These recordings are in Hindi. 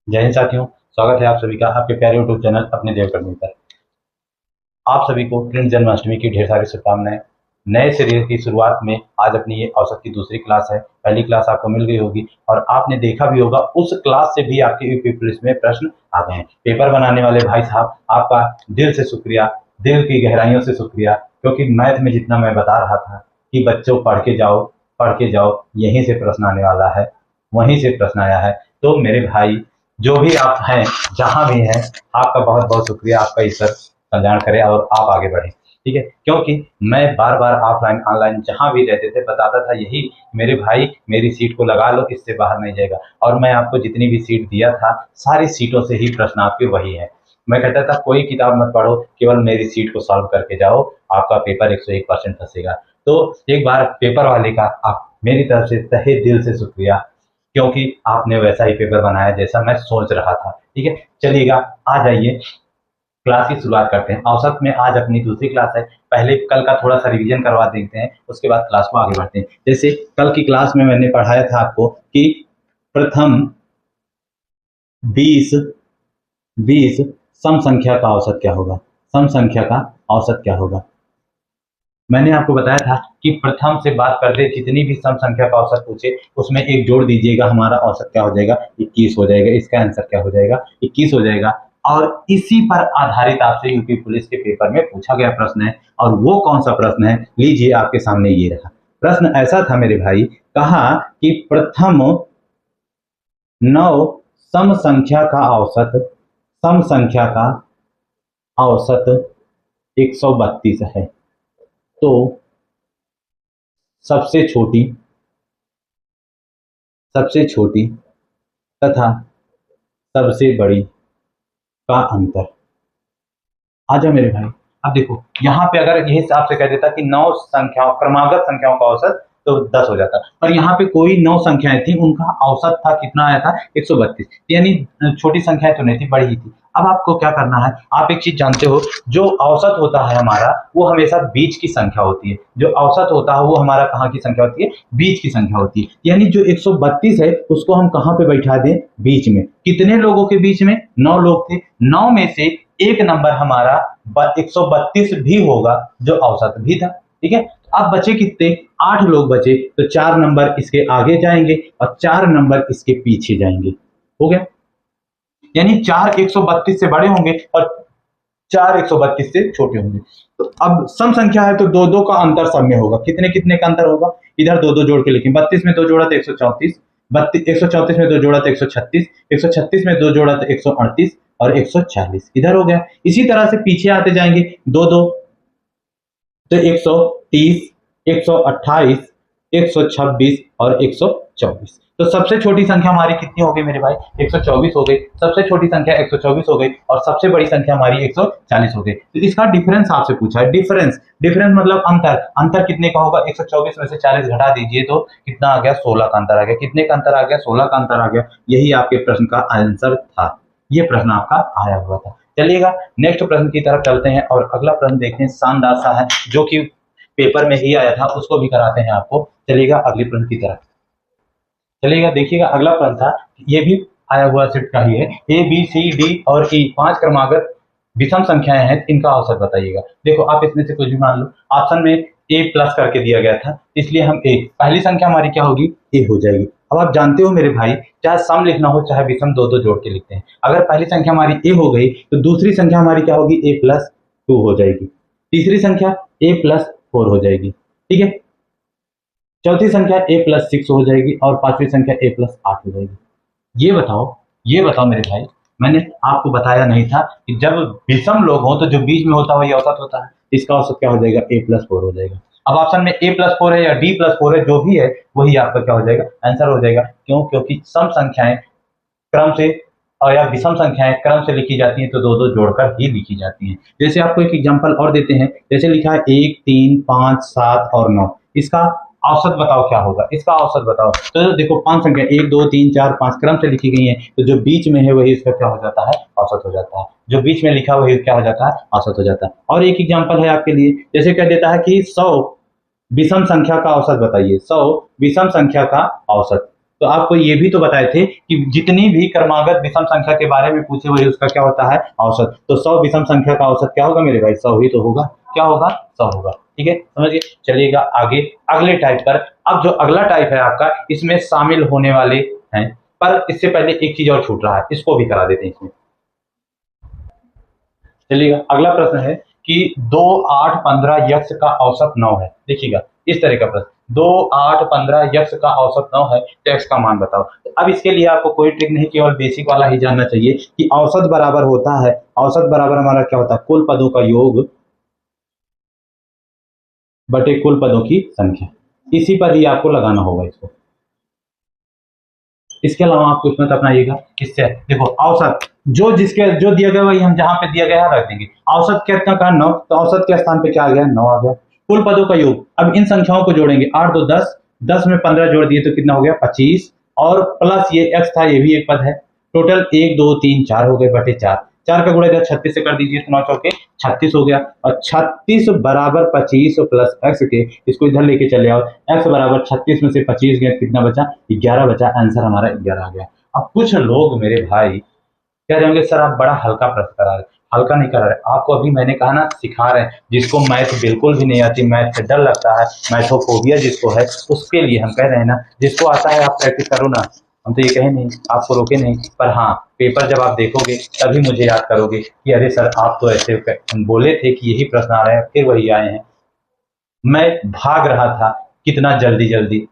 जय हिंद साथियों, स्वागत है आप सभी का आपके प्यारे यूट्यूब चैनल अपने देवकर्मी पर। आप सभी को कृष्ण जन्माष्टमी की ढेर सारी शुभकामनाएं। नए सीरीज की शुरुआत में आज अपनी ये औसत की दूसरी क्लास है। पहली क्लास आपको मिल गई होगी और आपने देखा भी होगा उस क्लास से भी आपके यूपी पुलिस में प्रश्न आ गए हैं। पेपर बनाने वाले भाई साहब, आपका दिल से शुक्रिया, दिल की गहराइयों से शुक्रिया, क्योंकि मैथ में जितना मैं बता रहा था कि बच्चों पढ़ के जाओ, यहीं से प्रश्न आने वाला है, वहीं से प्रश्न आया है। तो मेरे भाई, जो भी आप हैं, जहां भी हैं, आपका बहुत बहुत शुक्रिया। आपका ईश्वर कल्याण करे और आप आगे बढ़े, ठीक है। क्योंकि मैं बार बार ऑफलाइन ऑनलाइन जहां भी रहते थे बताता था यही, मेरे भाई मेरी सीट को लगा लो, इससे बाहर नहीं जाएगा। और मैं आपको जितनी भी सीट दिया था सारी सीटों से ही प्रश्न आपके वही है। मैं कहता था कोई किताब मत पढ़ो, केवल मेरी सीट को सॉल्व करके जाओ, आपका पेपर 101% फंसेगा। तो एक बार पेपर वाले का आप मेरी तरफ से तहे दिल से शुक्रिया, क्योंकि आपने वैसा ही पेपर बनाया जैसा मैं सोच रहा था, ठीक है। चलिएगा, आ जाइए, क्लास की शुरुआत करते हैं। औसत में आज अपनी दूसरी क्लास है। पहले कल का थोड़ा सा रिवीजन करवा देते हैं, उसके बाद क्लास को आगे बढ़ते हैं। जैसे कल की क्लास में मैंने पढ़ाया था आपको कि प्रथम 20 20 सम संख्या का औसत क्या होगा। सम संख्या का औसत क्या होगा, मैंने आपको बताया था कि प्रथम से बात करते जितनी भी सम संख्या का औसत पूछे उसमें एक जोड़ दीजिएगा, हमारा औसत क्या हो जाएगा, 21 हो जाएगा। इसका आंसर क्या हो जाएगा, 21 हो जाएगा। और इसी पर आधारित आपसे यूपी पुलिस के पेपर में पूछा गया प्रश्न है। और वो कौन सा प्रश्न है, लीजिए आपके सामने ये रहा। प्रश्न ऐसा था मेरे भाई, कहा कि प्रथम 9 सम संख्या का औसत, सम संख्या का औसत 132 है। तो सबसे छोटी तथा सबसे बड़ी का अंतर। आ जाओ मेरे भाई। अब देखो, यहाँ पे अगर यही हिसाब से कह देता कि 9 संख्याओं, क्रमागत संख्याओं का औसत, तो 10 हो जाता। पर यहाँ पे कोई 9 संख्याएं थी, उनका औसत था कितना आया था, 132। यानी छोटी संख्याएं तो नहीं थी, बड़ी ही थी। अब आपको क्या करना है, आप एक चीज जानते हो, जो औसत होता है हमारा वो हमेशा बीच की संख्या होती है। जो औसत होता है वो हमारा कहाँ की संख्या होती है, बीच की संख्या होती है। यानी जो 132 है उसको हम कहाँ पे बैठा दें, बीच में। कितने लोगों के बीच में, 9 लोग थे। 9 में से एक नंबर हमारा 132 भी होगा, जो औसत भी था, ठीक है। अब बचे कितने, 8 लोग बचे, तो 4 नंबर इसके आगे जाएंगे और 4 नंबर इसके पीछे जाएंगे। हो गया, यानी 4 132 से बड़े होंगे और 4 132 से छोटे होंगे। तो अब सम संख्या है तो 2 2 का अंतर सब में होगा। कितने कितने का अंतर होगा, इधर 2 2 जोड़ के लिखें। 32 में 2 जोड़ा तो 134, 134 में 2 जोड़ा तो 136, 136 में 2 जोड़ा तो 138 और 140 इधर हो गया। इसी तरह से पीछे आते जाएंगे, 2 2 तो 130, 128, 126 और 124। तो सबसे छोटी संख्या हमारी कितनी हो गई मेरे भाई, 124 हो गई। सबसे छोटी संख्या 124 हो गई और सबसे बड़ी संख्या हमारी 140 हो गई। तो इसका डिफरेंस आपसे पूछा है। डिफरेंस मतलब अंतर। अंतर कितने का होगा, 124 में से 40 घटा दीजिए तो कितना आ गया, 16 का अंतर आ गया। कितने का अंतर आ गया, 16 का अंतर आ गया। यही आपके प्रश्न का आंसर था। ये प्रश्न आपका आया हुआ था। चलिएगा, नेक्स्ट प्रश्न की तरफ चलते हैं और अगला प्रश्न देखते हैं। शानदार सा है, जो कि पेपर में ही आया था, उसको भी कराते हैं आपको। चलिएगा अगले प्रश्न की तरफ चलिएगा। देखिएगा, अगला प्रश्न था, ये भी आया हुआ सेट का ही है। ए बी सी डी और ई 5 क्रमागत विषम संख्याएं हैं, इनका औसत बताइएगा। देखो, आप इसमें से कुछ भी मान लो। ऑप्शन में ए प्लस करके दिया गया था, इसलिए हम ए, पहली संख्या हमारी क्या होगी, ए हो जाएगी। अब आप जानते हो मेरे भाई, चाहे सम लिखना हो चाहे विषम, 2 2 जोड़ के लिखते हैं। अगर पहली संख्या हमारी ए हो गई तो दूसरी संख्या हमारी क्या होगी, ए प्लस 2 हो जाएगी। तीसरी संख्या ए प्लस 4 हो जाएगी, ठीक है। चौथी संख्या ए प्लस 6 हो जाएगी और पांचवी संख्या ए प्लस 8 हो जाएगी। ये बताओ मेरे भाई, मैंने आपको बताया नहीं था कि जब विषम लोग हो तो जो बीच में होता है वही औसत होता है। इसका औसत क्या हो जाएगा, ए प्लस 4 हो जाएगा। अब ऑप्शन में ए प्लस 4 है या डी प्लस 4 है, जो भी है वही आपका क्या हो जाएगा, आंसर हो जाएगा। क्यों, क्योंकि सम संख्याएं क्रम से और या विषम संख्याएं क्रम से लिखी जाती हैं तो 2 2 जोड़कर ही लिखी जाती हैं। जैसे आपको एक एग्जांपल और देते हैं, जैसे लिखा है 1 3 5 7 और 9। इसका औसत बताओ क्या होगा, इसका औसत बताओ। तो देखो, 5 संख्या 1 2 3 4 5 क्रम से लिखी गई है, तो जो बीच में है वही इसका क्या हो जाता है, औसत हो जाता है। जो बीच में लिखा वही क्या हो जाता है, औसत हो जाता है। और एक एग्जांपल है आपके लिए, जैसे कह देता है कि 100 विषम संख्या का औसत बताइए। 100 विषम संख्या का औसत, तो आपको ये भी तो बताए थे कि जितनी भी क्रमागत विषम संख्या के बारे में पूछे वही उसका क्या होता है, औसत। तो 100 विषम संख्या का औसत क्या होगा मेरे भाई, 100 ही तो होगा। क्या होगा, 100 होगा। ठीक है, समझिए। चलिएगा आगे अगले टाइप पर। अब जो अगला टाइप है आपका, इसमें शामिल होने वाले हैं, पर इससे पहले एक चीज और छूट रहा है, इसको भी करा देते हैं इसमें। चलिएगा अगला प्रश्न है कि 2, 8, 15 यक्ष का औसत 9 है। देखिएगा इस तरह का प्रश्न, 2, 8, 15 यक्ष का औसत 9 है, तो एक्स का मान बताओ। तो अब इसके लिए आपको कोई ट्रिक नहीं, केवल बेसिक वाला ही जानना चाहिए कि औसत बराबर होता है, औसत बराबर हमारा क्या होता है, कुल पदों का योग बटे कुल पदों की संख्या। इसी पर ही आपको लगाना होगा इसको। इसके अलावा आप कुछ मत अपनाइएगा। इससे देखो औसत जो जिसके जो दिया गया वही हम जहां पे दिया गया है रख देंगे। औसत कितना का 9, तो औसत के स्थान पे क्या आ गया, 9 आ गया। कुल पदों का योग, अब इन संख्याओं को जोड़ेंगे, 8 2 10, 10 में 15 जोड़ दिए तो कितना हो गया 25, और प्लस ये एक्स था, ये भी एक पद है। टोटल 1 2 3 4 हो गए बटे 4, 4 का गुणा इधर 36 से कर दीजिए, तो 9 चौके 36 हो गया। और 36 बराबर 25 प्लस एक्स के, इसको इधर लेके चले आओ, एक्स बराबर 36 में से 25 गया, कितना बचा, 11 बचा। आंसर हमारा 11 आ गया। अब कुछ लोग मेरे भाई कह रहे होंगे सर आप बड़ा हल्का प्रश्न करा रहे। हल्का नहीं करा रहे, आपको अभी मैंने कहा ना सिखा रहे हैं। जिसको मैथ बिल्कुल भी नहीं आती, मैथ से डर लगता है, मैथोफोबिया जिसको है, उसके लिए हम कह रहे हैं ना, जिसको आता है आप प्रैक्टिस करो ना। हम तो ये कहे नहीं, आपको रोके नहीं, पर हाँ पेपर जब आप देखोगे तभी मुझे याद करोगे कि अरे सर आप तो ऐसे बोले थे कि यही प्रश्न आ रहे हैं, फिर वही आए हैं। मैं भाग रहा था कितना जल्दी जल्दी,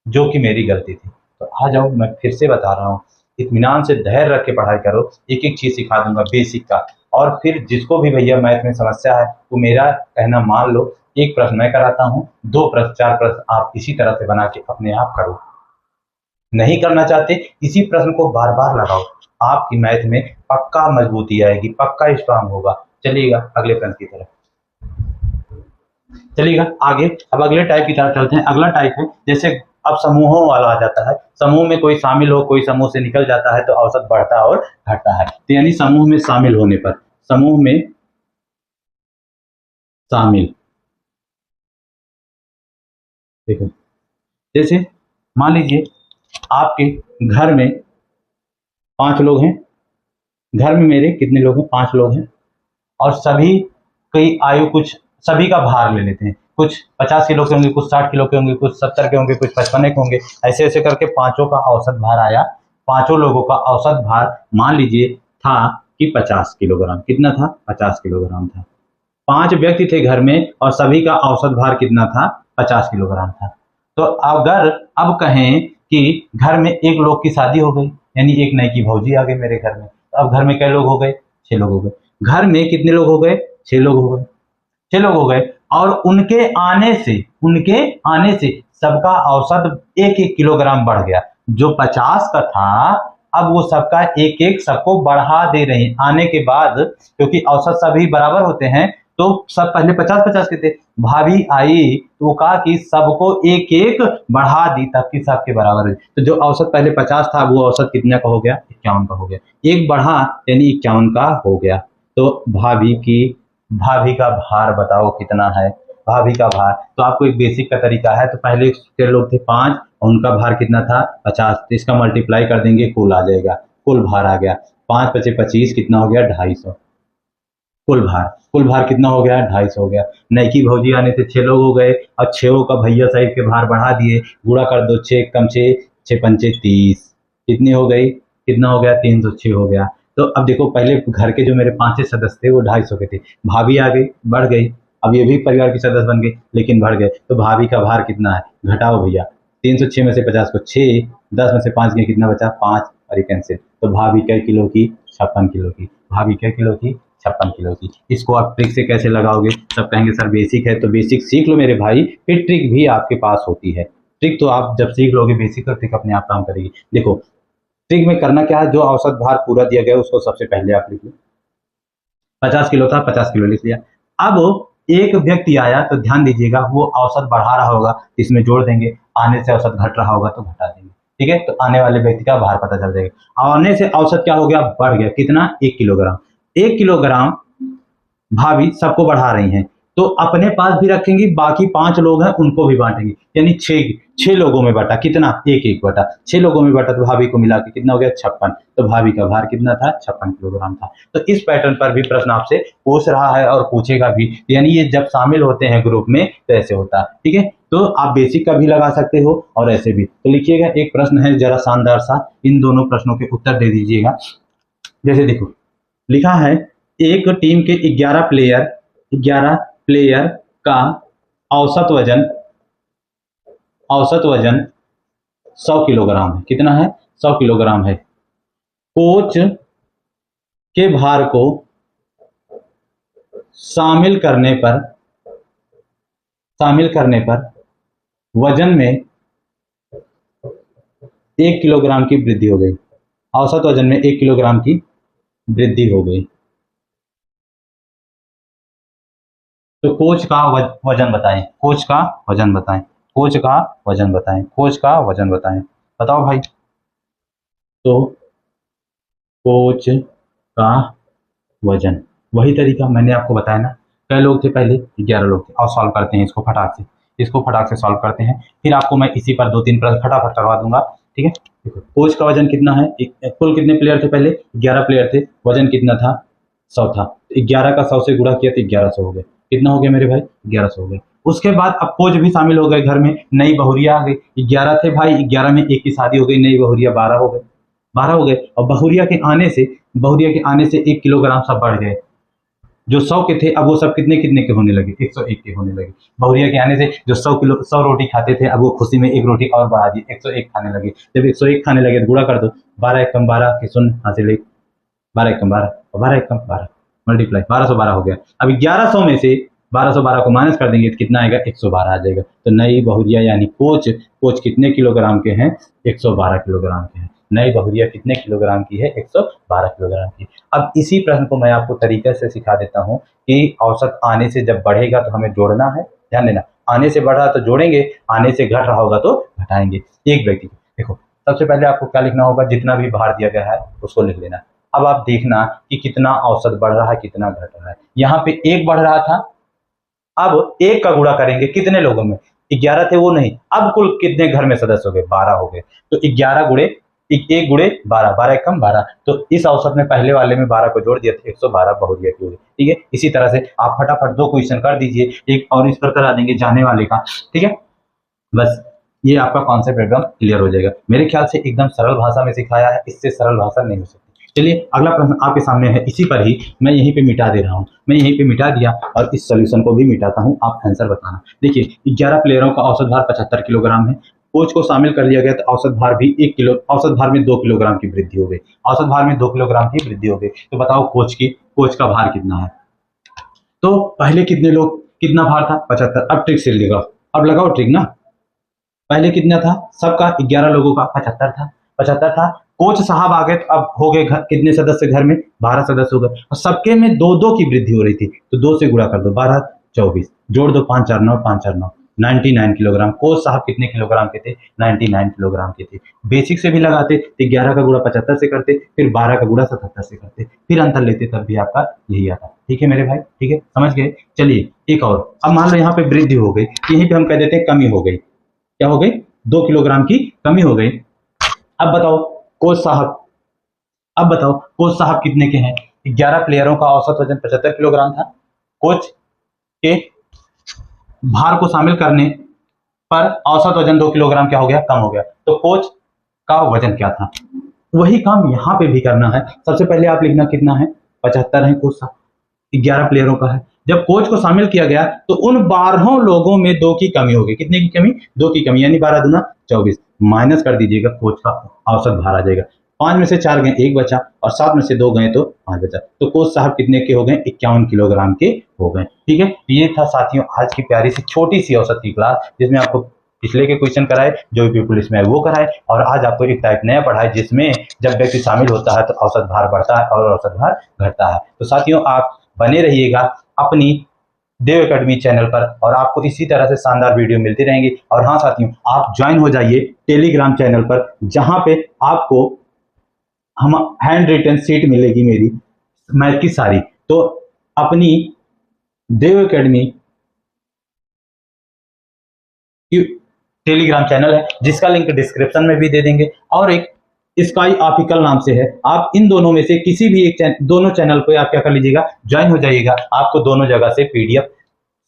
जो कि मेरी गलती थी। तो आ जाओ, मैं फिर से बता रहा हूँ, इत्मीनान से धैर्य रख के पढ़ाई करो, एक एक चीज सिखा दूंगा बेसिक का। और फिर जिसको भी भैया मैथ में समस्या है वो मेरा कहना मान लो, एक प्रश्न मैं कराता हूँ, 2 प्रश्न 4 प्रश्न आप इसी तरह से बना के अपने आप करो। नहीं करना चाहते, इसी प्रश्न को बार बार लगाओ, आपकी मैथ में पक्का मजबूती आएगी, पक्का स्ट्रांग होगा। चलिएगा अगले प्रश्न की तरफ, चलिएगा आगे। अब अगले टाइप की तरफ चलते हैं। अगला टाइप है जैसे अब समूहों वाला आ जाता है, समूह में कोई शामिल हो, कोई समूह से निकल जाता है तो औसत बढ़ता और घटता है। तो यानी समूह में शामिल होने पर, समूह में शामिल, देखो जैसे मान लीजिए आपके घर में 5 लोग हैं, घर में मेरे कितने लोग हैं, 5 लोग हैं, और सभी कई आयु, कुछ सभी का भार ले लेते हैं, कुछ 50 किलो के होंगे, कुछ 60 किलो के होंगे, कुछ 70 के होंगे, कुछ 55 के होंगे, ऐसे ऐसे करके पांचों का औसत भार आया। पांचों लोगों का औसत भार मान लीजिए था कि 50 किलोग्राम। कितना था, 50 किलोग्राम था। 5 व्यक्ति थे घर में और सभी का औसत भार कितना था, 50 किलोग्राम था। तो अगर अब कहें कि घर में एक लोग की शादी हो गई, यानी एक नई की भौजी आ गई मेरे घर में, तो अब घर में कै लोग हो गए, 6 लोग हो गए। घर में कितने लोग हो गए, 6 लोग हो गए, 6 लोग हो गए। और उनके आने से सबका औसत 1-1 किलोग्राम बढ़ गया। जो 50 का था अब वो सबका 1-1 सबको बढ़ा दे रहे हैं आने के बाद, क्योंकि औसत सभी बराबर होते हैं। तो सब पहले 50-50 के थे, भाभी आई तो वो कहा कि सबको 1-1 बढ़ा दी तब कि सबके बराबर है। तो जो औसत पहले 50 था वो औसत कितने का हो गया, 51 का हो गया। एक बढ़ा यानी 51 का हो गया। तो भाभी का भार बताओ कितना है, भाभी का भार। तो आपको एक बेसिक का तरीका है, तो पहले के लोग थे 5 और उनका भार कितना था 50, तो इसका मल्टीप्लाई कर देंगे, कुल आ जाएगा, कुल भार आ गया। 5 × 5 = 25, कितना हो गया 250। कुल भार कितना हो गया, 250 हो गया। नई की भौजी आने से 6 लोग हो गए, अब 6 का भैया साहिब के भार बढ़ा दिए, गुणा कर दो, 6 कम 6, 6 पंचे 30, कितनी हो गई, कितना हो गया 306 हो गया। तो अब देखो पहले घर के जो मेरे 5 सदस्य थे वो 250 के थे, भाभी आ गई बढ़ गई, अब ये भी परिवार की सदस्य बन गए लेकिन बढ़ गए। तो भाभी का भार कितना है, घटाओ भैया, 306 में से 50 को 6, 10 में से 5 गए, कितना बचा 5, और ये कैंसिल। तो भाभी कै किलो की, 56 किलो की, भाभी कै किलो की, 56 किलो की। इसको आप ट्रिक से कैसे लगाओगे, सब कहेंगे सर बेसिक है, तो बेसिक सीख लो मेरे भाई, फिर ट्रिक भी आपके पास होती है। ट्रिक तो आप जब सीख लोगे बेसिक, तो ट्रिक अपने आप काम करेगी। देखो ट्रिक में करना क्या है, जो औसत भार पूरा दिया गया उसको सबसे पहले आप लिख लो। 50 किलो था, 50 किलो लिख लिया। अब एक व्यक्ति आया तो ध्यान दीजिएगा, वो औसत बढ़ा रहा होगा, इसमें जोड़ देंगे, आने से औसत घट रहा होगा तो घटा देंगे। ठीक है, तो आने वाले व्यक्ति का भार पता चल जाएगा। आने से औसत क्या हो गया, बढ़ गया, कितना 1 किलोग्राम। 1 किलोग्राम भाभी सबको बढ़ा रही हैं, तो अपने पास भी रखेंगे, बाकी 5 लोग हैं उनको भी बांटेंगे, यानी 6 लोगों में बटा कितना, एक एक बटा 6 लोगों में बटा, तो भाभी को मिला के कितना हो गया 56। तो भाभी का भार कितना था 56 किलोग्राम था। तो इस पैटर्न पर भी प्रश्न आपसे पूछ रहा है और पूछेगा भी, यानी ये जब शामिल होते हैं ग्रुप में तो ऐसे होता है। ठीक है, तो आप बेसिक का भी लगा सकते हो और ऐसे भी। तो लिखिएगा, एक प्रश्न है जरा शानदार सा, इन दोनों प्रश्नों के उत्तर दे दीजिएगा। जैसे देखो लिखा है, एक टीम के 11 प्लेयर का औसत वजन 100 किलोग्राम है। कितना है, 100 किलोग्राम है। कोच के भार को शामिल करने पर वजन में 1 किलोग्राम की वृद्धि हो गई। औसत वजन में 1 किलोग्राम की वृद्धि हो गई। तो कोच का वजन बताएं, कोच का वजन बताएं, कोच का वजन बताएं, कोच का वजन बताएं, बताओ भाई। तो कोच का वजन, वही तरीका मैंने आपको बताया ना। कई लोग थे पहले, 11 लोग थे। और सॉल्व करते हैं इसको फटाक से सॉल्व करते हैं, फिर आपको मैं इसी पर 2-3 प्रश्न फटाफट करवा दूंगा। ठीक है, देखो कोच का वजन कितना है, कुल कितने प्लेयर थे पहले, 11 प्लेयर थे, वजन कितना था 100 था। 11 का 100 से गुणा किया तो 1100 हो गए। कितना हो गया मेरे भाई, 1100 हो गए। उसके बाद अब कोच भी शामिल हो गए, घर में नई बहुरिया आ गई। 11 थे भाई, 11 में एक की शादी हो गई, नई बहुरिया 12 हो गए, 12 हो गए। और बहुरिया के आने से 1 किलोग्राम सब बढ़ गए। जो 100 के थे अब वो सब कितने कितने के होने लगे, 101 के होने लगे। बहुरिया के आने से जो 100 रोटी खाते थे, अब वो खुशी में एक रोटी और बढ़ा दी, 101 खाने लगे। जब 101 खाने लगे तो गुणा कर दो, 12 एक कम 12 के शून्य हासिल, 12 एक कम 12 और 12 एक कम 12 मल्टीप्लाई 1212 हो गया। अब 1100 में से 1212 को माइनस कर देंगे तो कितना आएगा, 112 आ जाएगा। तो नई बहुरिया यानी कोच कितने किलोग्राम के हैं, 112 किलोग्राम के हैं। नई बहुरिया कितने किलोग्राम की है, 112 किलोग्राम की। अब इसी प्रश्न को मैं आपको तरीके से सिखा देता हूँ कि औसत आने से जब बढ़ेगा तो हमें जोड़ना है। ध्यान देना, आने से बढ़ रहा तो जोड़ेंगे, आने से घट रहा होगा तो घटाएंगे। एक व्यक्ति, देखो सबसे पहले आपको क्या लिखना होगा, जितना भी भार दिया गया है उसको लिख लेना। अब आप देखना कि कितना औसत बढ़ रहा है, कितना घट रहा है। यहाँ पे 1 बढ़ रहा था, अब 1 का गुणा करेंगे कितने लोगों में, 11 थे वो नहीं, अब कुल कितने घर में सदस्य हो गए, 12 हो गए। तो 11 गुणे 1 गुणे 12, 12 एक कम 12। तो इस औसत में पहले वाले में 12 को जोड़ दिया तो 112 बहुरिया की हो गई। ठीक है, इसी तरह से आप फटाफट 2 क्वेश्चन कर दीजिए, एक और इस पर करा देंगे जाने वाले का। ठीक है, बस ये आपका कॉन्सेप्ट एकदम क्लियर हो जाएगा। मेरे ख्याल से एकदम सरल भाषा में सिखाया है, इससे सरल भाषा नहीं हो सकती। चलिए अगला प्रश्न आपके सामने है, इसी पर ही मैं यहीं पे मिटा दे रहा हूँ। मैं यहीं पे मिटा दिया और इस सॉल्यूशन को भी मिटाता हूँ, आप आंसर बताना। देखिए 11 प्लेयरों का औसत भार 75 किलोग्राम है। कोच को शामिल कर लिया गया तो औसत भार भी 1 किलो, औसत भार में 2 किलोग्राम की वृद्धि हो गई। औसत भार में 2 किलोग्राम की वृद्धि हो गई। तो बताओ कोच का भार कितना है। तो पहले कितने लोग, कितना भार था 75। अब ट्रिक से लगाओ, अब लगाओ ट्रिक ना। पहले कितना था, सबका 11 लोगों का 75 था। कोच साहब आ गए तो अब हो गए घर कितने सदस्य, घर में 12 सदस्य हो गए और सबके में 2-2 की वृद्धि हो रही थी। तो 2 से गुणा कर दो, 12 24, जोड़ दो 5 4 9 5 4 9 99 किलोग्राम। कोच साहब कितने किलोग्राम के थे, 99 किलोग्राम के थे। बेसिक से भी लगाते तो 11 का गुणा 75 से करते, फिर 12 का गुणा 77 से करते, फिर अंतर लेते, तब भी आपका यही आता। ठीक है मेरे भाई, ठीक है समझ गए। चलिए एक और, अब मान लो यहाँ पे वृद्धि हो गई, यहीं पे हम कह देते हैं कमी हो गई। क्या हो गई, 2 किलोग्राम की कमी हो गई। अब बताओ कोच साहब कितने के हैं, 11 प्लेयरों का औसत वजन 75 किलोग्राम था। कोच के भार को शामिल करने पर औसत वजन 2 किलोग्राम क्या हो गया, कम हो गया। तो कोच का वजन क्या था, वही काम यहाँ पे भी करना है। सबसे पहले आप लिखना कितना है, 75 है कोच साहब, 11 प्लेयरों का है। जब कोच को शामिल किया गया तो उन 12 लोगों में 2 की कमी हो गई। कितने की कमी, 2 की कमी, यानी 12 दूना 24। माइनस कर दीजिएगा, कोच का औसत भार आ जाएगा। 5 में से 4 गए 1 बचा और 7 में से 2 गए तो 5 बचा। तो कोच साहब कितने के हो गए, 51 किलोग्राम के हो गए। ठीक है, ये था साथियों आज की प्यारी सी छोटी सी औसत की क्लास, जिसमें आपको पिछले के क्वेश्चन कराए, जो भी पुलिस में है वो कराए, और आज आपको एक टाइप नया पढ़ाए जिसमें जब व्यक्ति शामिल होता है तो औसत भार बढ़ता है और औसत भार घटता है। तो साथियों आप बने रहिएगा अपनी देव एकेडमी चैनल पर, और आपको इसी तरह से शानदार वीडियो मिलती रहेंगी। और हाँ साथियों, आप ज्वाइन हो जाइए टेलीग्राम चैनल पर, जहां पे आपको हम हैंड रिटन सीट मिलेगी मेरी मैथ की सारी। तो अपनी देव एकेडमी टेलीग्राम चैनल है जिसका लिंक डिस्क्रिप्शन में भी दे देंगे, और एक स्काई ऑप्टिकल नाम से है। आप इन दोनों में से किसी भी एक दोनों चैनल को आप क्या कर लीजिएगा, ज्वाइन हो जाइएगा, आपको दोनों जगह से पीडीएफ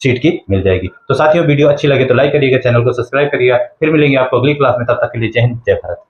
सीट की मिल जाएगी। तो साथियों, वीडियो अच्छी लगे तो लाइक करिएगा, चैनल को सब्सक्राइब करिएगा। फिर मिलेंगे आपको अगली क्लास में, तब तक के लिए जय हिंद, जय भारत।